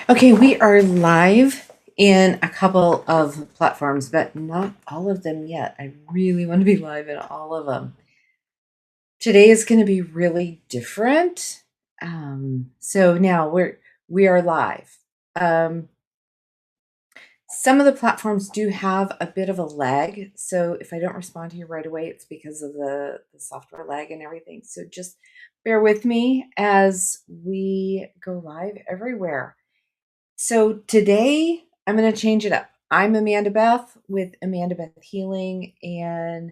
Okay, we are live in a couple of platforms, but not all of them yet. I really want to be live in all of them. Today is going to be really different. So now we are live. Um, some of the platforms do have a bit of a lag, so if I don't respond to you right away, it's because of the software lag and everything. So just bear with me as we go live everywhere. So today I'm going to change it up. I'm Amanda Beth with Amanda Beth Healing, and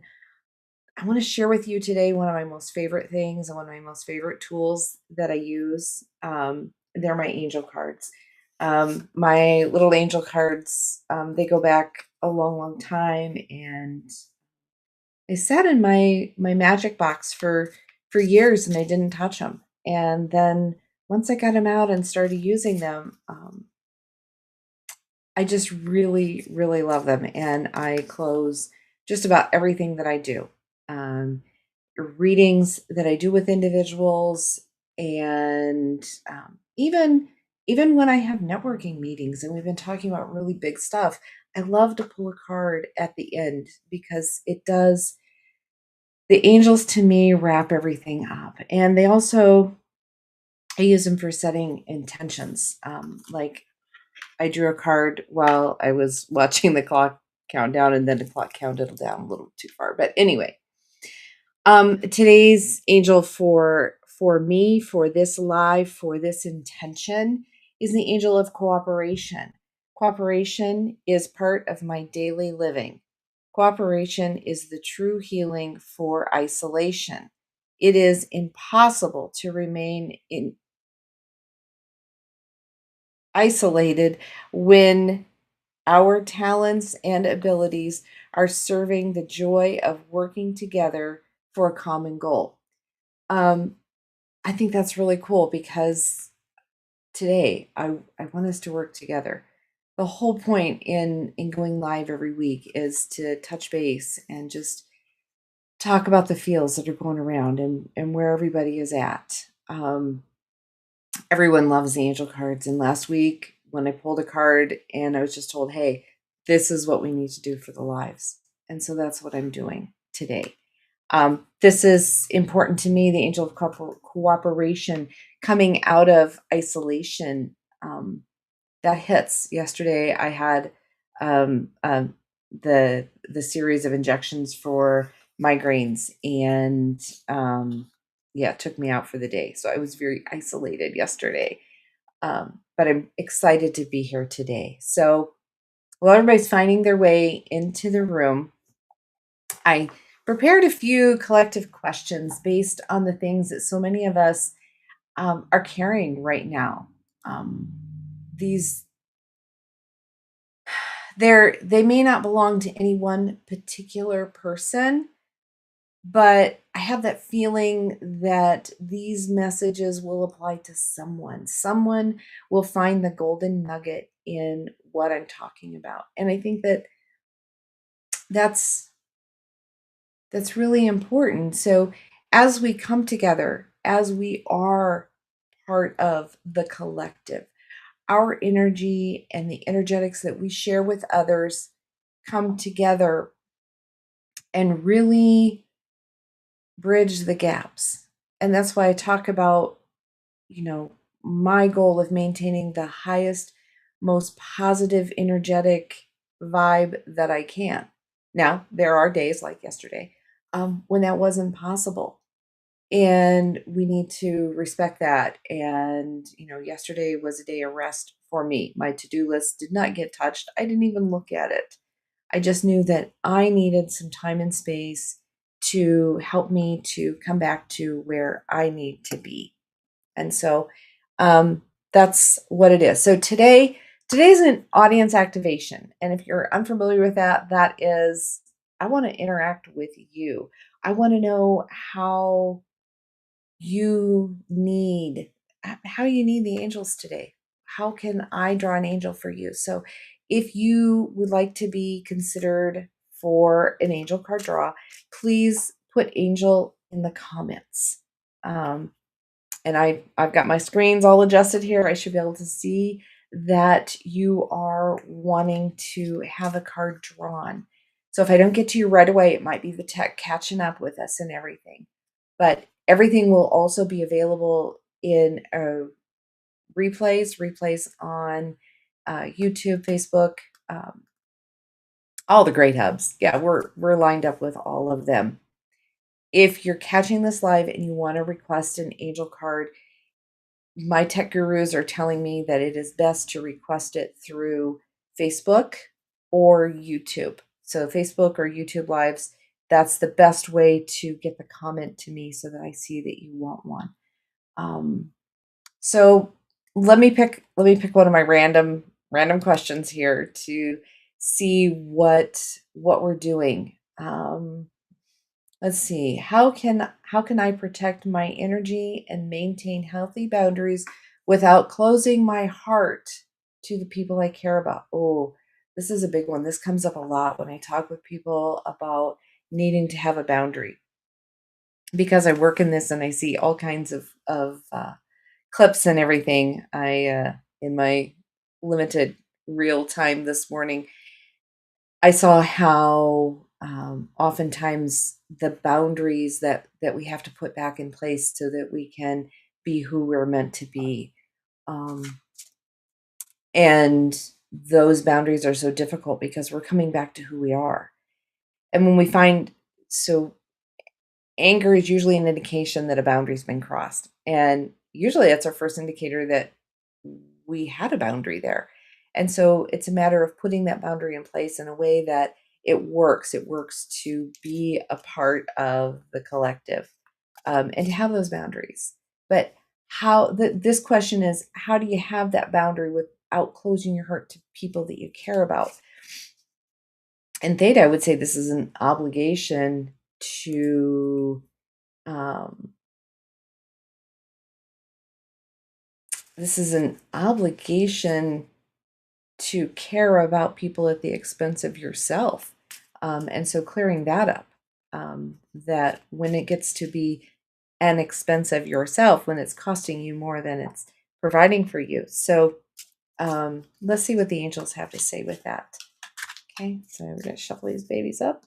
I want to share with you today one of my most favorite things and one of my most favorite tools that I use. They're my angel cards. My little angel cards, they go back a long, long time, and they sat in my magic box for years, and I didn't touch them. And then once I got them out and started using them, I just really, really love them, and I close just about everything that I do. Um, Readings that I do with individuals, and even when I have networking meetings and we've been talking about really big stuff, I love to pull a card at the end because it does. The angels to me wrap everything up, and they also I use them for setting intentions. Like I drew a card while I was watching the clock count down, and then the clock counted down a little too far. But anyway, today's angel for me, for this live, for this intention is the angel of cooperation. Cooperation is part of my daily living. Cooperation is the true healing for isolation. It is impossible to remain isolated when our talents and abilities are serving the joy of working together for a common goal. Um, I think that's really cool because today I want us to work together. The whole point in going live every week is to touch base and just talk about the feels that are going around and where everybody is at. Everyone loves the angel cards. And last week, when I pulled a card and I was just told, hey, this is what we need to do for the lives. And so that's what I'm doing today. This is important to me, the angel of cooperation coming out of isolation. That hits. Yesterday, I had um, um, the series of injections for migraines, and yeah, it took me out for the day. So I was very isolated yesterday. But I'm excited to be here today. So while everybody's finding their way into the room, I prepared a few collective questions based on the things that so many of us are carrying right now. Um, these they may not belong to any one particular person, but I have that feeling that these messages will apply to someone. Someone will find the golden nugget in what I'm talking about. And I think that that's that's really important. So as we come together, as we are part of the collective, our energy and the energetics that we share with others come together and really bridge the gaps. And that's why I talk about, you know, my goal of maintaining the highest, most positive, energetic vibe that I can. Now, there are days like yesterday when that wasn't possible. And we need to respect that. And, yesterday was a day of rest for me. My to do list did not get touched. I didn't even look at it. I just knew that I needed some time and space to help me to come back to where I need to be. And so um, that's what it is. So today's an audience activation. And if you're unfamiliar with that, that is, I want to interact with you. I want to know you need how you need the angels today. How can I draw an angel for you? So if you would like to be considered for an angel card draw, please put angel in the comments. And I've got my screens all adjusted here. I should be able to see that you are wanting to have a card drawn. So if I don't get to you right away, it might be the tech catching up with us and everything. But everything will also be available in replays on YouTube, Facebook, all the great hubs. Yeah, we're lined up with all of them. If you're catching this live and you want to request an angel card, my tech gurus are telling me that it is best to request it through Facebook or YouTube. So Facebook or YouTube lives, that's the best way to get the comment to me so that I see that you want one. So let me pick one of my random questions here to see what we're doing. Let's see. How can I protect my energy and maintain healthy boundaries without closing my heart to the people I care about? Oh, this is a big one. This comes up a lot when I talk with people about needing to have a boundary, because I work in this and I see all kinds of clips and everything. I in my limited real time this morning, I saw how oftentimes the boundaries that we have to put back in place so that we can be who we're meant to be. And those boundaries are so difficult because we're coming back to who we are. And when we find, so anger is usually an indication that a boundary's been crossed. And usually that's our first indicator that we had a boundary there. And so it's a matter of putting that boundary in place in a way that it works. It works to be a part of the collective, and to have those boundaries. But this question is, how do you have that boundary without closing your heart to people that you care about? And Theta, I would say this is an obligation to to care about people at the expense of yourself. And so clearing that up, that when it gets to be an expense of yourself, when it's costing you more than it's providing for you. So let's see what the angels have to say with that. Okay, so we're going to shuffle these babies up.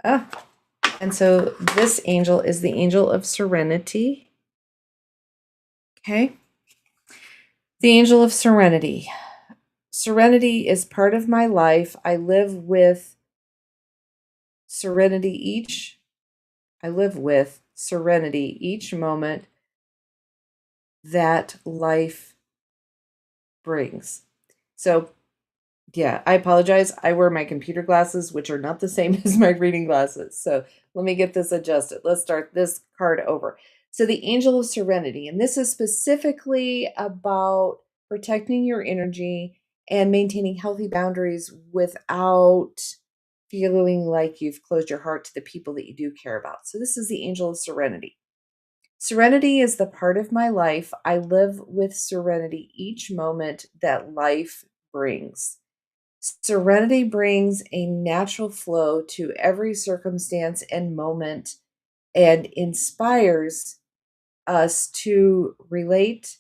And so this angel is the Angel of Serenity. Okay. The Angel of Serenity. Serenity is part of my life. I live with serenity each moment that life brings. So yeah, I apologize. I wear my computer glasses, which are not the same as my reading glasses. So let me get this adjusted. Let's start this card over. So the Angel of Serenity, and this is specifically about protecting your energy and maintaining healthy boundaries without feeling like you've closed your heart to the people that you do care about. So this is the Angel of Serenity. Serenity is the part of my life. I live with serenity each moment that life brings. Serenity brings a natural flow to every circumstance and moment and inspires us to relate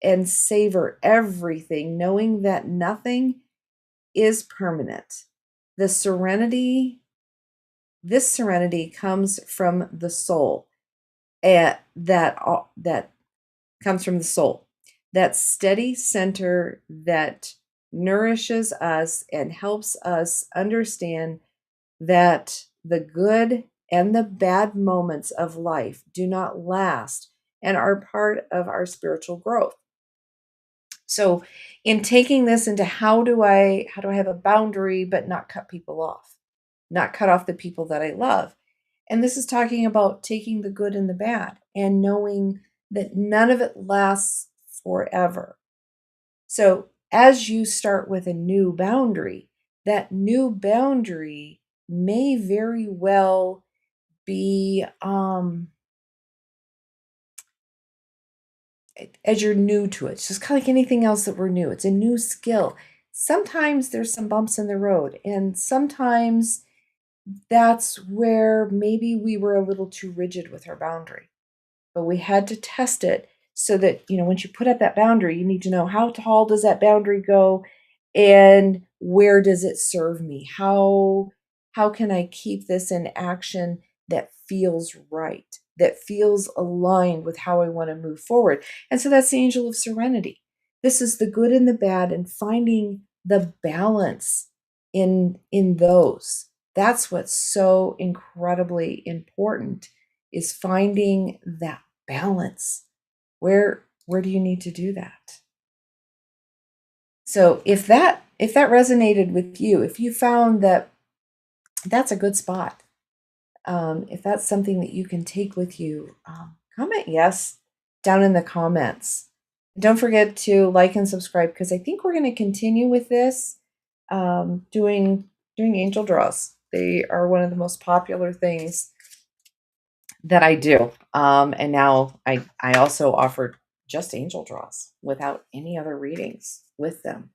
and savor everything, knowing that nothing is permanent. This serenity comes from the soul, and that comes from the soul. That steady center that nourishes us and helps us understand that the good and the bad moments of life do not last and are part of our spiritual growth. So in taking this into how do I have a boundary but not cut people off, not cut off the people that I love. And this is talking about taking the good and the bad and knowing that none of it lasts forever. So as you start with a new boundary, that new boundary may very well be, as you're new to it, it's just kind of like anything else that we're new. It's a new skill. Sometimes there's some bumps in the road, and sometimes that's where maybe we were a little too rigid with our boundary, but we had to test it so that, once you put up that boundary, you need to know, how tall does that boundary go, and where does it serve me? How can I keep this in action that feels right, that feels aligned with how I want to move forward? And so that's the Angel of Serenity. This is the good and the bad, and finding the balance in those. That's what's so incredibly important, is finding that balance. Where do you need to do that? So if that resonated with you, if you found that that's a good spot, if that's something that you can take with you, comment yes down in the comments. Don't forget to like and subscribe, because I think we're going to continue with this, doing angel draws. They are one of the most popular things that I do. And now I also offered just angel draws without any other readings with them.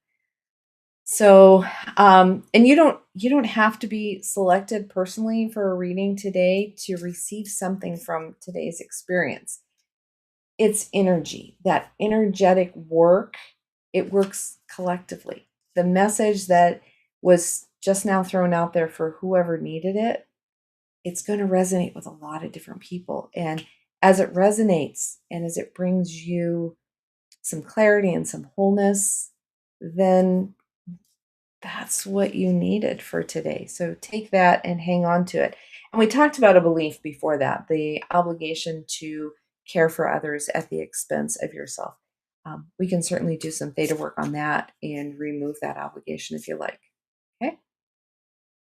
So, and you don't have to be selected personally for a reading today to receive something from today's experience. It's energy, that energetic work. It works collectively. The message that was just now thrown out there for whoever needed it, it's going to resonate with a lot of different people. And as it resonates and as it brings you some clarity and some wholeness, then that's what you needed for today. So take that and hang on to it. And we talked about a belief before that, the obligation to care for others at the expense of yourself. We can certainly do some theta work on that and remove that obligation if you like. Okay.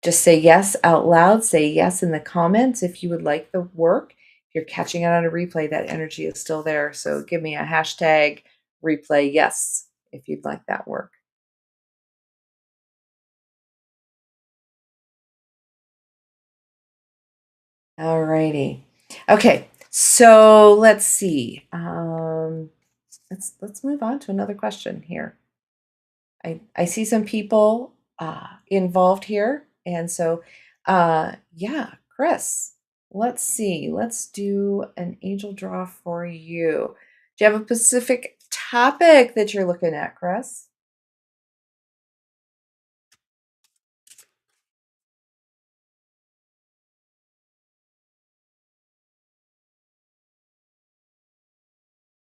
Just say yes out loud. Say yes in the comments if you would like the work. If you're catching it on a replay, that energy is still there. So give me a hashtag replay yes if you'd like that work. All righty. Okay, so let's see. Let's move on to another question here. I see some people involved here, and so yeah, Chris. Let's see. Let's do an angel draw for you. Do you have a specific topic that you're looking at, Chris?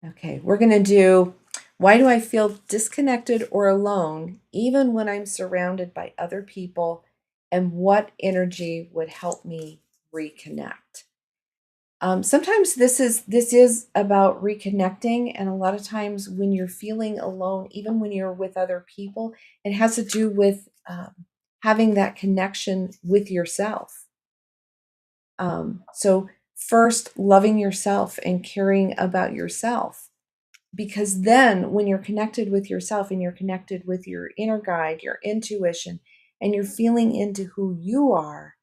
Okay, we're going to do, why do I feel disconnected or alone even when I'm surrounded by other people, and what energy would help me reconnect? Sometimes this is about reconnecting, and a lot of times when you're feeling alone, even when you're with other people, it has to do with having that connection with yourself. So first, loving yourself and caring about yourself, because then when you're connected with yourself and you're connected with your inner guide, your intuition, and you're feeling into who you are,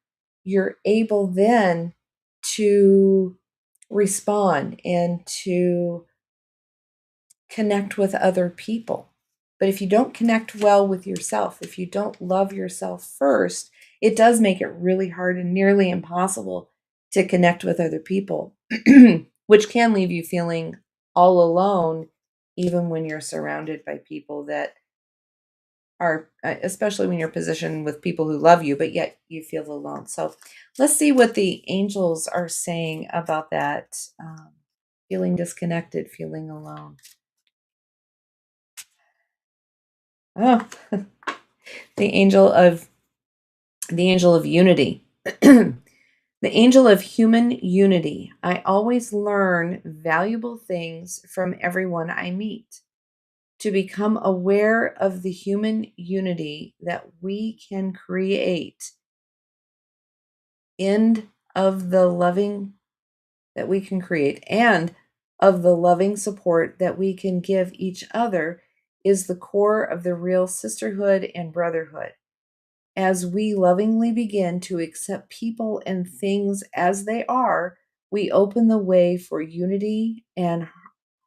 you're able then to respond and to connect with other people. But if you don't connect well with yourself, if you don't love yourself first, it does make it really hard and nearly impossible to connect with other people, which can leave you feeling all alone, even when you're surrounded by people that are, especially when you're positioned with people who love you, but yet you feel alone. So let's see what the angels are saying about that, feeling disconnected, feeling alone. Oh, the angel of unity. The angel of human unity. I always learn valuable things from everyone I meet. To become aware of the human unity that we can create, and of the loving that we can create, and of the loving support that we can give each other, is the core of the real sisterhood and brotherhood. As we lovingly begin to accept people and things as they are, we open the way for unity and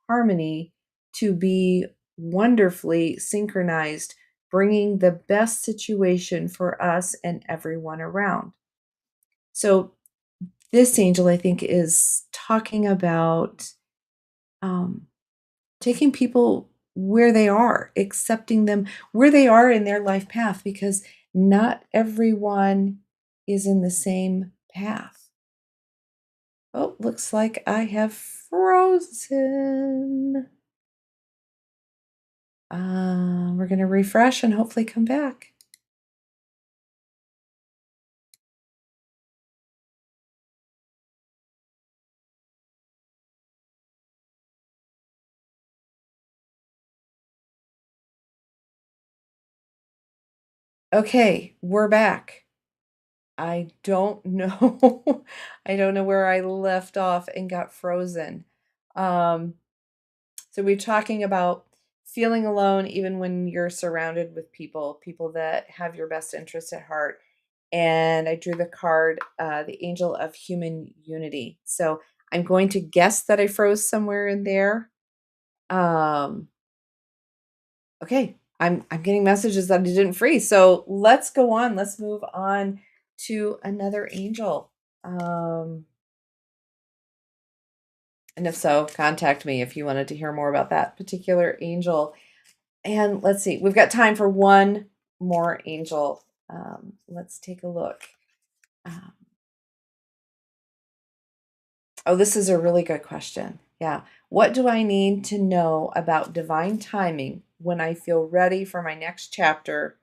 harmony to be wonderfully synchronized, bringing the best situation for us and everyone around. So, this angel, I think, is talking about taking people where they are, accepting them where they are in their life path, because not everyone is in the same path. Oh, looks like I have frozen. We're going to refresh and hopefully come back. Okay, we're back. I don't know. I don't know where I left off and got frozen. Um, so we're talking about feeling alone even when you're surrounded with people that have your best interest at heart. And I drew the card, the Angel of Human Unity. So I'm going to guess that I froze somewhere in there. Um, okay, I'm getting messages that I didn't freeze. So let's go on. Let's move on to another angel. And if so, contact me if you wanted to hear more about that particular angel. And let's see, we've got time for one more angel. Let's take a look. Um, oh, this is a really good question. Yeah. What do I need to know about divine timing when I feel ready for my next chapter,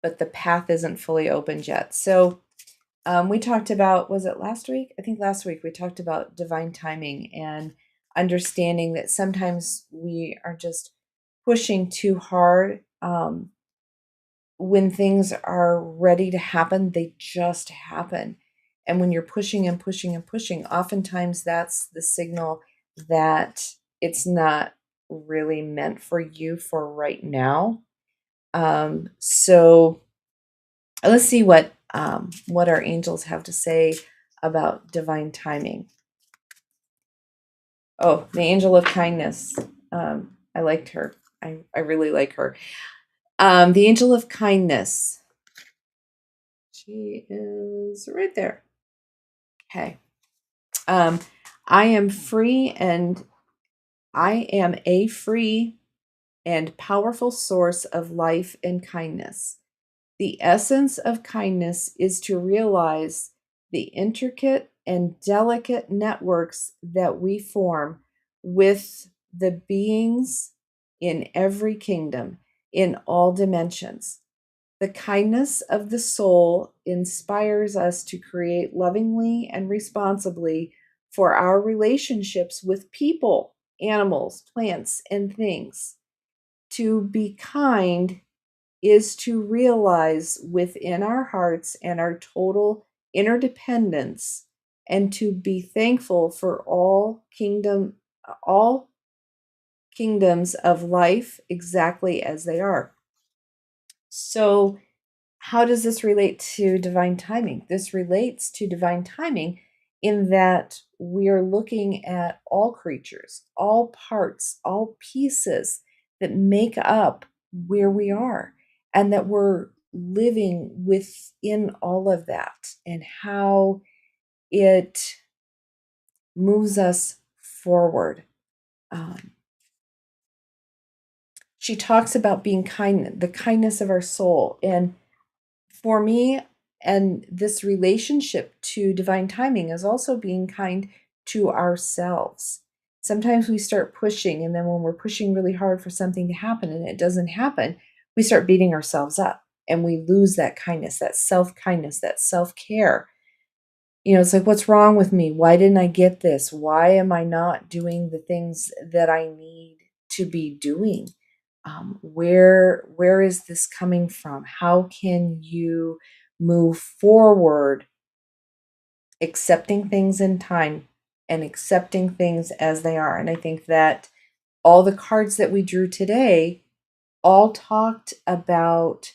but the path isn't fully opened yet? So, we talked about, was it last week? I think last week we talked about divine timing and understanding that sometimes we are just pushing too hard. When things are ready to happen, they just happen. And when you're pushing and pushing and pushing, oftentimes that's the signal that it's not really meant for you for right now. So let's see what our angels have to say about divine timing. Oh, the angel of kindness. I liked her. I really like her. The angel of kindness. She is right there. Okay. Um, I am free and I am a free and powerful source of life and kindness. The essence of kindness is to realize the intricate and delicate networks that we form with the beings in every kingdom, in all dimensions. The kindness of the soul inspires us to create lovingly and responsibly for our relationships with people, animals, plants, and things. To be kind is to realize within our hearts and our total interdependence, and to be thankful for all kingdoms of life exactly as they are. So how does this relate to divine timing? This relates to divine timing in that we are looking at all creatures, all parts, all pieces that make up where we are, and that we're living within all of that, and how it moves us forward. Um, she talks about being kind, the kindness of our soul. And for me, and this relationship to divine timing is also being kind to ourselves. Sometimes we start pushing, and then when we're pushing really hard for something to happen and it doesn't happen, we start beating ourselves up and we lose that kindness, that self kindness, that self care. It's like, what's wrong with me? Why didn't I get this? Why am I not doing the things that I need to be doing? Where is this coming from? How can you move forward, accepting things in time and accepting things as they are? And I think that all the cards that we drew today all talked about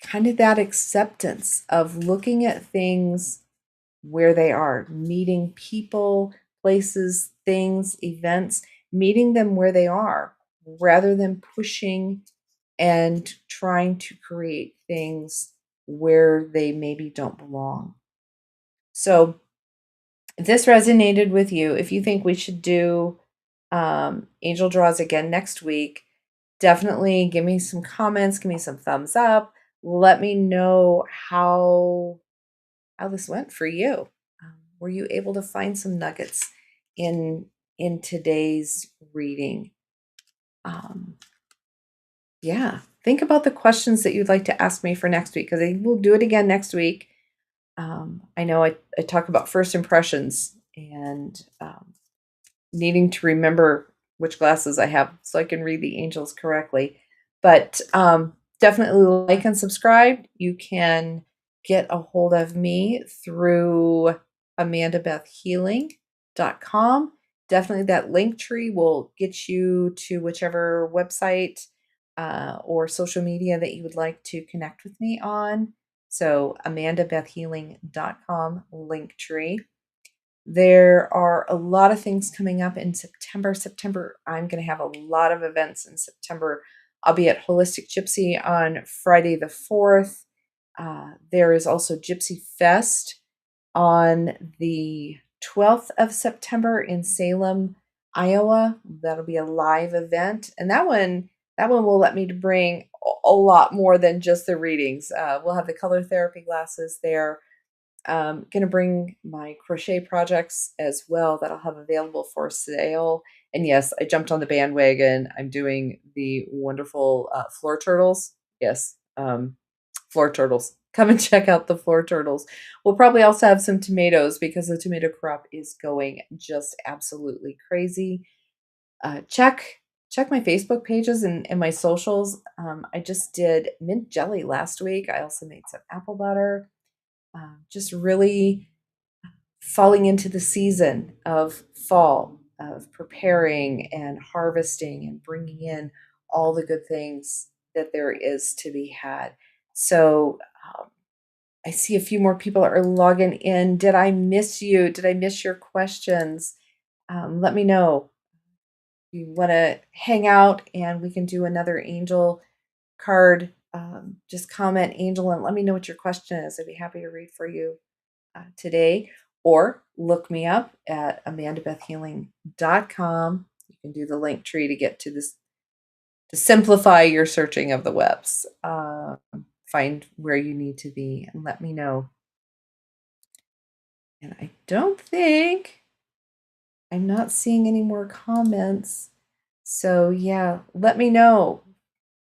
kind of that acceptance of looking at things where they are, meeting people, places, things, events, meeting them where they are rather than pushing and trying to create things where they maybe don't belong. So, if this resonated with you, if you think we should do Angel draws again next week. Definitely give me some comments, give me some thumbs up. Let me know how this went for you. Were you able to find some nuggets in today's reading? Um, yeah, think about the questions that you'd like to ask me for next week because I will do it again next week. I know I talk about first impressions and needing to remember which glasses I have so I can read the angels correctly. But definitely like and subscribe. You can get a hold of me through amandabethhealing.com. Definitely that link tree will get you to whichever website or social media that you would like to connect with me on. So amandabethhealing.com link tree. There are a lot of things coming up in September. I'm going to have a lot of events in September. I'll be at Holistic Gypsy on Friday the 4th. There is also Gypsy Fest on the 12th of September in Salem, Iowa. That'll be a live event. And that one will let me bring a lot more than just the readings. We'll have the color therapy glasses there. Going to bring my crochet projects as well that I'll have available for sale. And yes, I jumped on the bandwagon. I'm doing the wonderful floor turtles. Yes, floor turtles. Come and check out the floor turtles. We'll probably also have some tomatoes because the tomato crop is going just absolutely crazy. Check my Facebook pages and my socials. I just did mint jelly last week. I also made some apple butter. Just really falling into the season of fall, of preparing and harvesting and bringing in all the good things that there is to be had. So I see a few more people are logging in. Did I miss you? Did I miss your questions? Let me know. If you want to hang out and we can do another angel card, just comment angel and let me know what your question is. I'd be happy to read for you today, or look me up at amandabethhealing.com. You can do the link tree to get to this, to simplify your searching of the webs. Find where you need to be and let me know. And I don't think I'm not seeing any more comments. So yeah, let me know.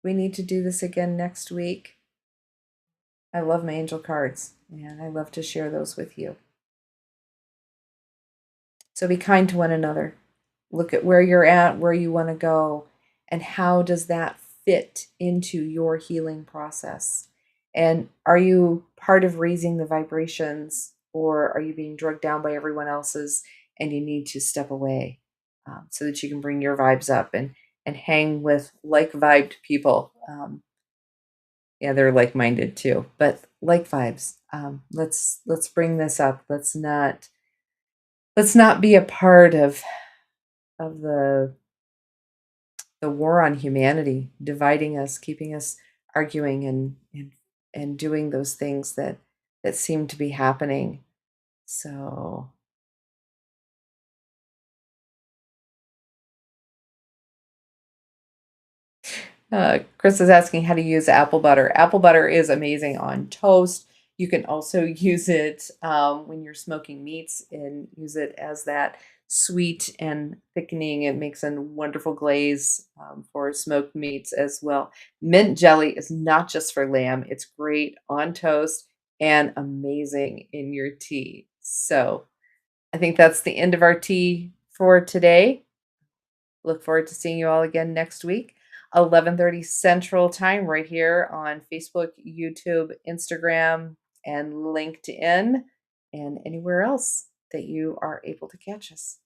We need to do this again next week. I love my angel cards and I love to share those with you. So be kind to one another. Look at where you're at, where you want to go, and how does that fit into your healing process? And are you part of raising the vibrations, or are you being drugged down by everyone else's and you need to step away so that you can bring your vibes up and hang with like-vibed people? Yeah, they're like-minded too, but like vibes. Let's bring this up. Let's not be a part of the war on humanity, dividing us, keeping us arguing and doing those things that seem to be happening. So Chris is asking how to use apple butter. Apple butter is amazing on toast. You can also use it when you're smoking meats and use it as that sweet and thickening. It makes a wonderful glaze for smoked meats as well. Mint jelly is not just for lamb, it's great on toast and amazing in your tea. So I think that's the end of our tea for today. Look forward to seeing you all again next week, 11:30 Central Time, right here on Facebook, YouTube, Instagram, and LinkedIn, and anywhere else that you are able to catch us.